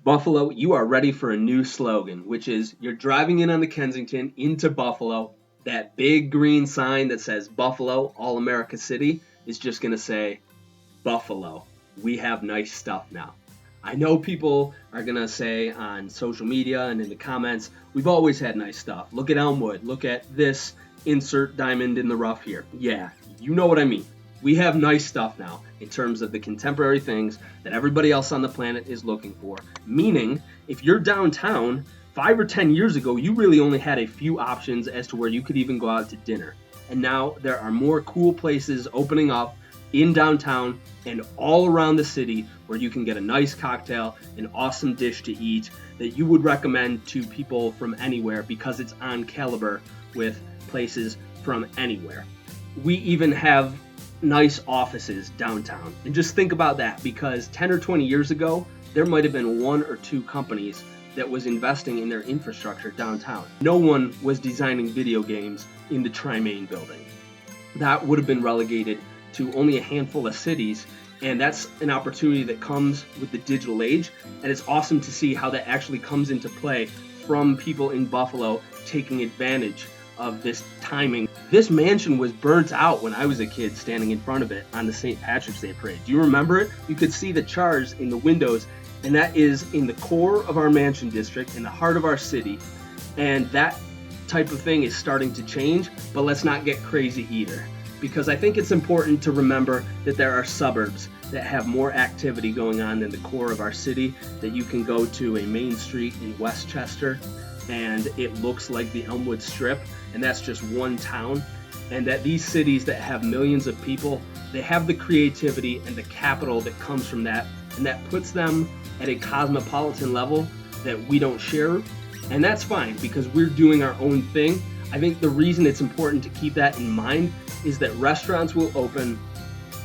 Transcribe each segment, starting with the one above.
Buffalo, you are ready for a new slogan, which is you're driving in on the Kensington into Buffalo. That big green sign that says Buffalo, All America City, is just going to say Buffalo. We have nice stuff now. I know people are going to say on social media and in the comments, we've always had nice stuff. Look at Elmwood. Look at this insert diamond in the rough here. Yeah, you know what I mean. We have nice stuff now in terms of the contemporary things that everybody else on the planet is looking for. Meaning, if you're downtown, 5 or 10 years ago, you really only had a few options as to where you could even go out to dinner. And now there are more cool places opening up in downtown and all around the city where you can get a nice cocktail, an awesome dish to eat that you would recommend to people from anywhere because it's on caliber with places from anywhere. We even have nice offices downtown. And just think about that, because 10 or 20 years ago, there might have been 1 or 2 companies that was investing in their infrastructure downtown. No one was designing video games in the Tri-Main building. That would have been relegated to only a handful of cities, and that's an opportunity that comes with the digital age, and it's awesome to see how that actually comes into play from people in Buffalo taking advantage of this timing. This mansion was burnt out when I was a kid standing in front of it on the St. Patrick's Day parade. Do you remember it? You could see the chars in the windows, and that is in the core of our mansion district, in the heart of our city, and that type of thing is starting to change, but let's not get crazy either, because I think it's important to remember that there are suburbs that have more activity going on than the core of our city, that you can go to a main street in Westchester and it looks like the Elmwood Strip, and that's just one town, and that these cities that have millions of people, they have the creativity and the capital that comes from that, and that puts them at a cosmopolitan level that we don't share, and that's fine because we're doing our own thing. I think the reason it's important to keep that in mind is that restaurants will open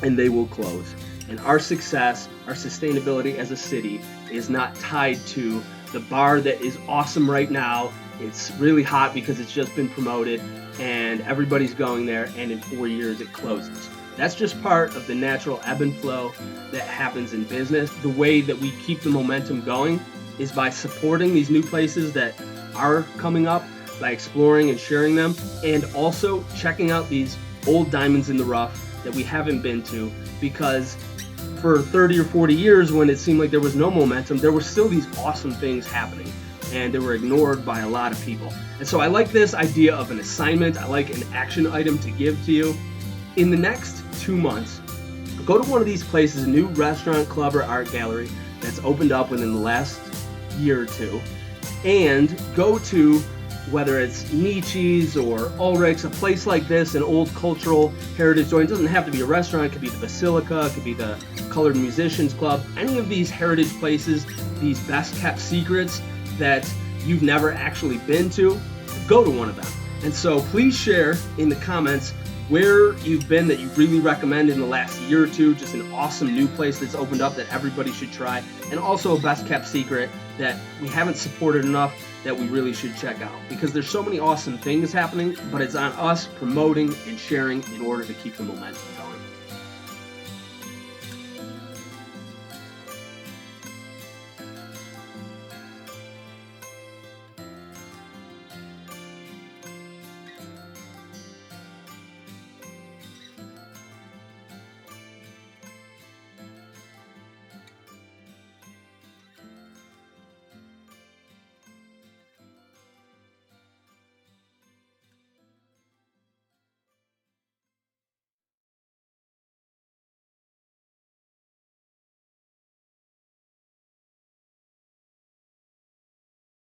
and they will close, and our success, our sustainability as a city is not tied to the bar that is awesome right now. It's really hot because it's just been promoted and everybody's going there, and in 4 years it closes. That's just part of the natural ebb and flow that happens in business. The way that we keep the momentum going is by supporting these new places that are coming up, by exploring and sharing them, and also checking out these old diamonds in the rough that we haven't been to, because for 30 or 40 years, when it seemed like there was no momentum, there were still these awesome things happening, and they were ignored by a lot of people. And so I like this idea of an assignment. I like an action item to give to you. In the next 2 months, go to one of these places, a new restaurant, club, or art gallery that's opened up within the last year or two, and go to, whether it's Nietzsche's or Ulrich's, a place like this, an old cultural heritage joint. It doesn't have to be a restaurant. It could be the Basilica, it could be the Colored Musicians Club. Any of these heritage places, these best kept secrets that you've never actually been to, go to one of them. And so please share in the comments where you've been that you really recommend in the last year or two, just an awesome new place that's opened up that everybody should try, and also a best kept secret that we haven't supported enough that we really should check out, because there's so many awesome things happening, but it's on us promoting and sharing in order to keep the momentum going.